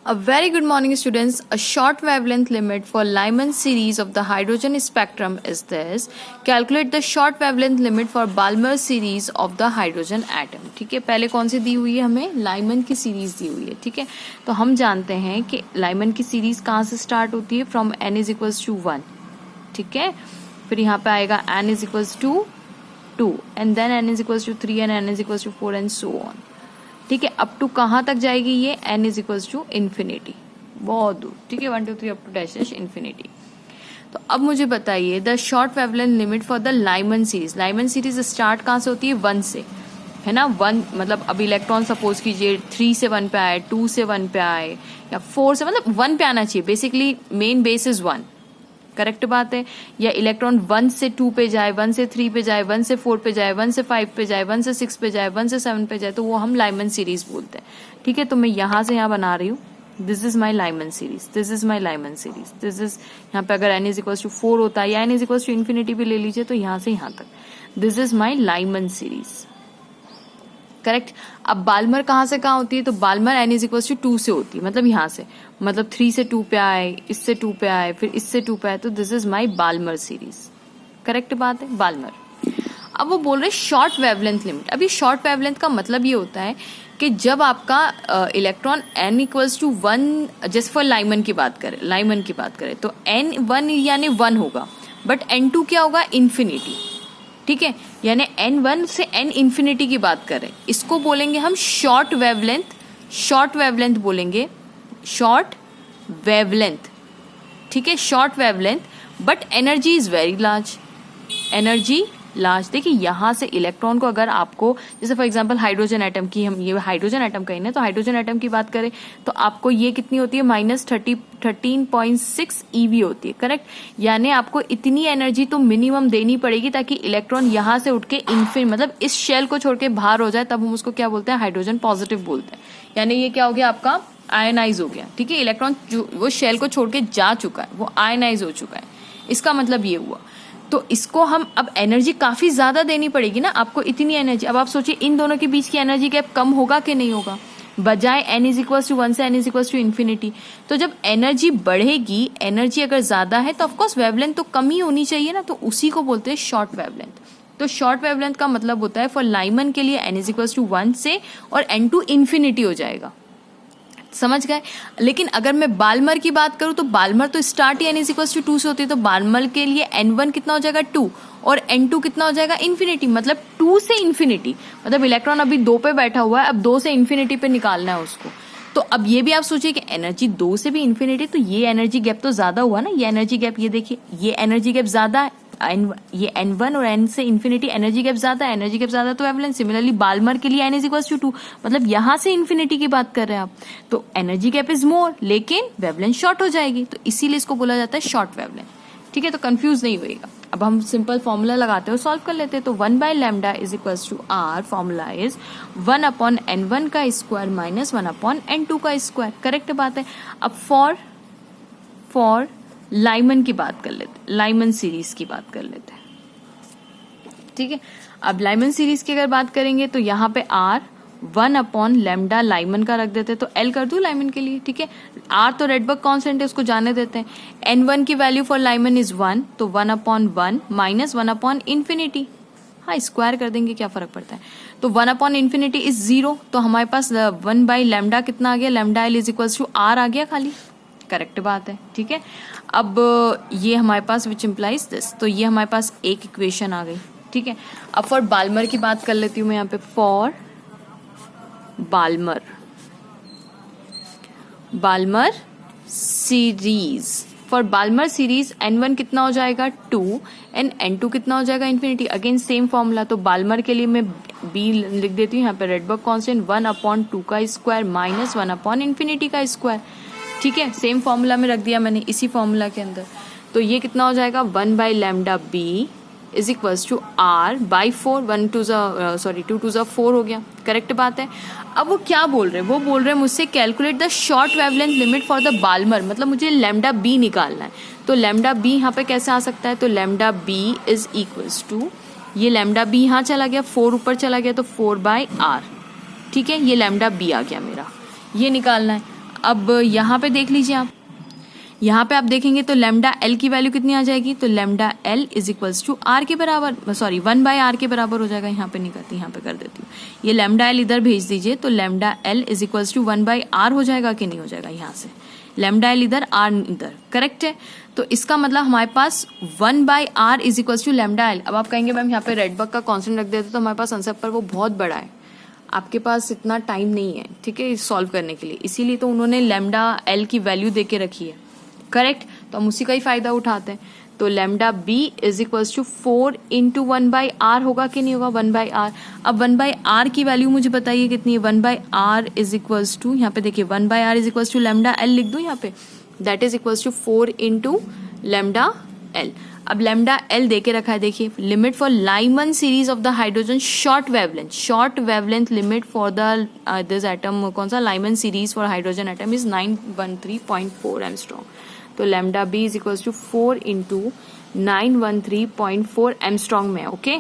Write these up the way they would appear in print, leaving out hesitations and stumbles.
A very good morning, students. A short wavelength limit for Lyman series of the hydrogen spectrum is this. Calculate the short wavelength limit for Balmer series of the hydrogen atom. ठीक है, पहले कौन सी दी हुई है हमें? Lyman की series दी हुई है. ठीक है, तो हम जानते हैं कि लाइमन की सीरीज कहाँ से स्टार्ट होती है? From n is equals to 1. ठीक है, फिर यहाँ पे आएगा n is equals to 2 and then n is equals to 3 and n is equals to 4 and so on. ठीक है, अप टू कहाँ तक जाएगी ये? n is equals to infinity, बहुत दूर. ठीक है, 1 2 3 up to dash dash infinity. तो अब मुझे बताइए the short wavelength limit for the Lyman series. Lyman series start कहाँ से होती है? 1 से, है ना. 1 मतलब अब इलेक्ट्रॉन सपोज कीजिए 3 से 1 पे आए, 2 से 1 पे आए या 4 से, मतलब 1 पे आना चाहिए. Basically main base is 1. Correct बात है. या इलेक्ट्रॉन 1 से 2 पे जाए, 1 से 3 पे जाए, 1 से 4 पे जाए, 1 से 5 पे जाए, 1 से 6 पे जाए, 1 से 7 पे जाए, तो वो हम लाइमन सीरीज बोलते हैं. ठीक है, तो मैं यहां से यहां बना रही हूँ. This is my Lyman series, this is my Lyman series, this is, यहाँ पे अगर n इज इक्वल टू 4 होता है या n is equal to infinity भी ले लीजिए, तो यहां से यहां तक this is my Lyman series. Correct. अब बाल्मर कहाँ से कहाँ होती है? तो Balmer n is equal to 2 से होती है, मतलब यहाँ से, मतलब 3 से 2 पे आए, इससे 2 पे आए, फिर इससे 2 पे आए, तो this is my Balmer series. Correct बात है, बाल्मर. अब वो बोल रहे शॉर्ट वेवलेंथ लिमिट. अभी शॉर्ट वेवलेंथ का मतलब ये होता है कि जब आपका इलेक्ट्रॉन n इक्वल्स टू 1, जैसे फॉर लाइमन की बात करें तो n1 यानी 1 होगा, बट n2 क्या होगा? इन्फिनिटी. ठीक है, यानी n1 से n इन्फिनिटी की बात करें, इसको बोलेंगे हम शॉर्ट वेवलेंथ. शॉर्ट वेवलेंथ बोलेंगे, शॉर्ट वेवलेंथ. ठीक है, short wavelength, but energy is very large. Energy large. देखिए यहाँ से इलेक्ट्रॉन को अगर आपको, जैसे फॉर एग्जांपल हाइड्रोजन एटम की, हम ये हाइड्रोजन एटम कहीं ना, तो हाइड्रोजन एटम की बात करें तो आपको ये कितनी होती है? -13.6 EV होती है. करेक्ट. यानी आपको इतनी एनर्जी तो मिनिमम देनी पड़ेगी ताकि इलेक्ट्रॉन यहाँ से उठ के मतलब इस शेल को छोड़ के बाहर हो जाए, तब हम उसको क्या बोलते हैं? हाइड्रोजन पॉजिटिव बोलते हैं. यानी ये क्या हो गया? आपका आयनाइज हो गया. ठीक है, इलेक्ट्रॉन जो वो शेल को छोड़ के जा चुका है, वो आयनाइज हो चुका है. इसका मतलब ये हुआ. तो इसको हम अब एनर्जी काफी ज्यादा देनी पड़ेगी ना आपको, इतनी एनर्जी. अब आप सोचिए इन दोनों के बीच की एनर्जी गैप कम होगा कि नहीं होगा? बजाय n इज इक्वल टू 1 से n is equal to infinity. तो जब एनर्जी बढ़ेगी, एनर्जी अगर ज्यादा है तो ऑफकोर्स वेवलेंथ तो कम ही होनी चाहिए ना, तो उसी को बोलते हैं शॉर्ट वेवलेंथ. तो शॉर्ट वेवलेंथ का मतलब होता है फॉर लाइमन के लिए n इज इक्वल टू 1 से और n2 इन्फिनिटी हो जाएगा. समझ गए. लेकिन अगर मैं बाल्मर की बात करूं तो बाल्मर तो स्टार्ट ही n इज इक्वल टू 2 से होती है, तो बाल्मर के लिए n1 कितना हो जाएगा? 2 और n2 कितना हो जाएगा? इन्फिनिटी. मतलब 2 से इन्फिनिटी, मतलब इलेक्ट्रॉन अभी 2 पे बैठा हुआ है, अब 2 से इन्फिनिटी पे निकालना है उसको. तो अब ये भी आप सोचिए कि एनर्जी 2 से भी इन्फिनिटी, तो ये एनर्जी गैप तो ज्यादा हुआ ना. ये एनर्जी गैप, ये देखिए, ये एनर्जी गैप ज्यादा है. ये n1 और n से इन्फिनिटी एनर्जी गैप ज्यादा है. एनर्जी गैप ज्यादा तो वेवलेंथ. सिमिलरली बाल्मर के लिए n इज इक्वल्स टू 2, मतलब यहां से इन्फिनिटी की बात कर रहे हैं आप, तो एनर्जी गैप इज मोर, लेकिन वेवलेंथ शॉर्ट हो जाएगी, तो इसीलिए इसको बोला जाता है शॉर्ट वेवलेंथ. ठीक है, तो कंफ्यूज नहीं होएगा. अब हम सिंपल फॉर्मूला लगाते हैं, सॉल्व कर लेते हैं. तो 1/λ is equals to r. Formula is 1/n1 का स्क्वायर माइनस 1/n2 का स्क्वायर. करेक्ट बात है. अब फॉर लाइमन की बात कर लेते हैं, लाइमन सीरीज की बात कर लेते हैं. ठीक है, अब लाइमन सीरीज की अगर बात करेंगे तो यहाँ पे r 1/λ लाइमन का रख देते हैं, तो l कर दूं लाइमन के लिए. ठीक है, r तो रेडबर्ग कांस्टेंट है, उसको जाने देते हैं. n1 की वैल्यू फॉर लाइमन इज 1, तो 1/1 माइनस 1/इन्फिनिटी. हाँ, स्क्वायर कर देंगे, क्या फर्क पड़ता है. तो 1/इन्फिनिटी इज 0, तो हमारे पास 1/λ कितना आ गया? λ इज इक्वल्स टू r आ गया खाली. करेक्ट बात है. ठीक है, अब ये हमारे पास विच इम्प्लाइज दिस, तो ये हमारे पास एक इक्वेशन आ गई. ठीक है, अब फॉर बाल्मर की बात कर लेती हूँ मैं यहाँ पे. For Balmer series, for Balmer series n1 कितना हो जाएगा? 2 एंड n2 कितना हो जाएगा? इन्फिनिटी. Again same formula. तो बाल्मर के लिए मैं b लिख देती हूँ यहाँ पे, रेडबर्ग कांस्टेंट 1/2 का स्क्वायर माइनस 1/इन्फिनिटी का स्क्वायर. ठीक है, सेम फॉर्मूला में रख दिया मैंने, इसी फॉर्मूला के अंदर. तो ये कितना हो जाएगा? 1/λb is equals to r by 4. 2 2 4 हो गया. करेक्ट बात है. अब वो क्या बोल रहे हैं? वो बोल रहे हैं मुझसे calculate the short wavelength limit for the Balmer, मतलब मुझे λb निकालना है. तो λb यहाँ पे कैसे आ सकता है? तो λb इज इक्वल्स टू, ये λb यहाँ चला गया, 4 ऊपर चला गया, तो 4/r. ठीक है, ये λb आ गया मेरा, ये निकालना है. अब यहाँ पे देख लीजिए आप, यहाँ पे आप देखेंगे तो लैम्डा एल की वैल्यू कितनी आ जाएगी, तो lambda L is equals to R के बराबर, सॉरी 1/r के बराबर हो जाएगा। यहाँ पे नहीं करती, यहाँ पे कर देती हूँ। ये लैम्डा एल इधर भेज दीजिए, तो lambda L is equals to 1/r हो जाएगा कि नहीं हो जाएगा। यहाँ से लैम्डा एल इधर, आर इधर, करेक्ट है। तो इसका मतलब हमारे पास 1/r is equals to lambda L. अब आप कहेंगे मैम यहाँ पे रेडबर्ग का कॉन्स्टेंट रख देते तो हमारे पास आंसर पर वो बहुत बड़ा है, आपके पास इतना टाइम नहीं है, ठीक है, सॉल्व करने के लिए, इसीलिए तो उन्होंने लैम्डा एल की वैल्यू दे के रखी है, करेक्ट। तो हम उसी का ही फायदा उठाते हैं। तो lambda B is equals to 4 into 1/r होगा कि नहीं होगा, 1/r। अब 1/r की वैल्यू मुझे बताइए कितनी है, 1/r इज इक्वल्स टू, यहाँ पे देखिए 1/r is equals to lambda L लिख दूं यहाँ पे, that is equals to 4 into lambda L. अब लैम्डा एल देके रखा है, देखिए limit for Lyman series of the hydrogen short wavelength limit for the this atom, कौन सा, Lyman series for hydrogen atom is 913.4 angstrom. तो lambda B is equals to 4 into 913.4 angstrom में, okay.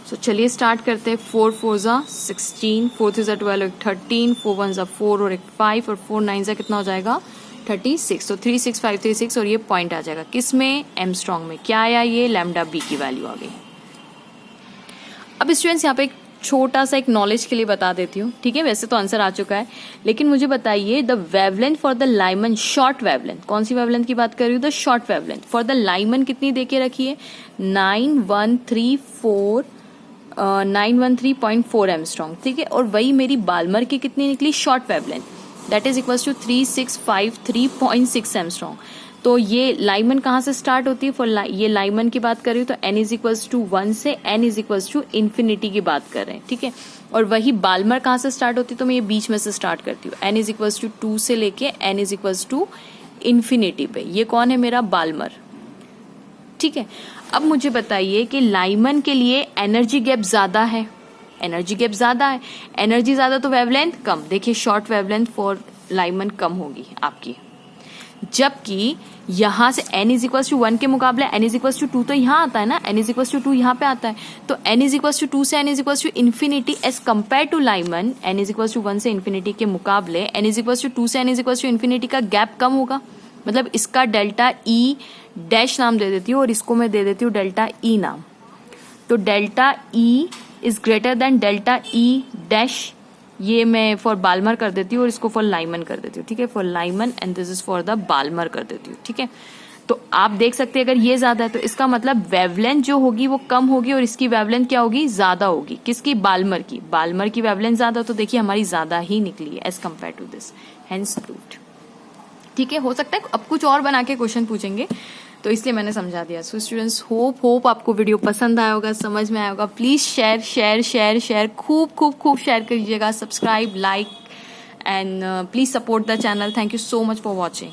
So चलिए start करते हैं। 4 4 ज़ा 16, 4 3 ज़ा 12, 13, 4 1 ज़ा 4 और 5 और 4 9 ज़ा कितना हो जाएगा 36। तो 36536 और ये पॉइंट आ जाएगा किस में, एंगस्ट्रॉम में। क्या आया, ये लैम्डा बी की वैल्यू आ गई। अब स्टूडेंट्स यहाँ पे एक छोटा सा एक नॉलेज के लिए बता देती हूँ, ठीक है। वैसे तो आंसर आ चुका है, लेकिन मुझे बताइए the wavelength for the Lyman short wavelength, कौन सी वेवलेंथ की बात कर रही हूँ, the short wavelength for the Lyman कितनी देके रखी है, 913.4 एंगस्ट्रॉम, ठीक है। और वही मेरी बाल्मर की कितनी निकली, short wavelength, that is equals to 3653.6 angstrom. तो ये लाइमन कहाँ से स्टार्ट होती है, फॉर ये लाइमन की बात कर रही हूँ तो n इज इक्वल्स टू 1 से n is equals to infinity की बात कर रहे हैं, ठीक है। और वही बाल्मर कहाँ से स्टार्ट होती है, तो मैं ये बीच में से स्टार्ट करती हूँ, n इज इक्वल्स टू 2 से लेके n is equals to infinity पे। ये कौन है, मेरा बाल्मर, ठीक है। अब मुझे बताइए कि लाइमन के लिए एनर्जी गैप ज्यादा है, एनर्जी गैप ज्यादा है, एनर्जी ज्यादा तो वेवलेंथ कम। देखिए शॉर्ट वेवलेंथ फॉर लाइमन कम होगी आपकी, जबकि यहां से n इज इक्वल्स टू 1 के मुकाबले n इज इक्वल्स टू 2 तो यहाँ आता है ना, n इज इक्वल्स टू 2 यहाँ पे आता है। तो n इज इक्वल्स टू 2 से n is equals to infinity as compare to Lyman, n is equals to 1 से इन्फिनिटी के मुकाबले n इज इक्वल्स टू 2 से n is equals to infinity का गैप कम होगा। मतलब इसका डेल्टा ई डैश नाम दे देती हूँ और इसको मैं दे देती हूँ डेल्टा ई नाम। तो delta E is greater than delta E dash, ये मैं फॉर बाल्मर कर देती हूँ और इसको फॉर लाइमन कर देती हूँ, ठीक है। For Lyman and this is for the Balmer कर देती हूँ, ठीक है। तो आप देख सकते हैं अगर ये ज्यादा है तो इसका मतलब वेवलेंथ जो होगी वो कम होगी और इसकी वेवलेंथ क्या होगी, ज्यादा होगी। किसकी, बाल्मर की। बाल्मर की वेवलेंथ ज्यादा, तो देखिए हमारी ज्यादा ही निकली है as compare to this, hence proved, ठीक है। हो सकता है अब कुछ और बना के क्वेश्चन पूछेंगे तो इसलिए मैंने समझा दिया। सो स्टूडेंट्स होप आपको वीडियो पसंद आया होगा, समझ में आया होगा। प्लीज शेयर खूब शेयर करिएगा, subscribe, like and please support the channel. Thank you so much for watching.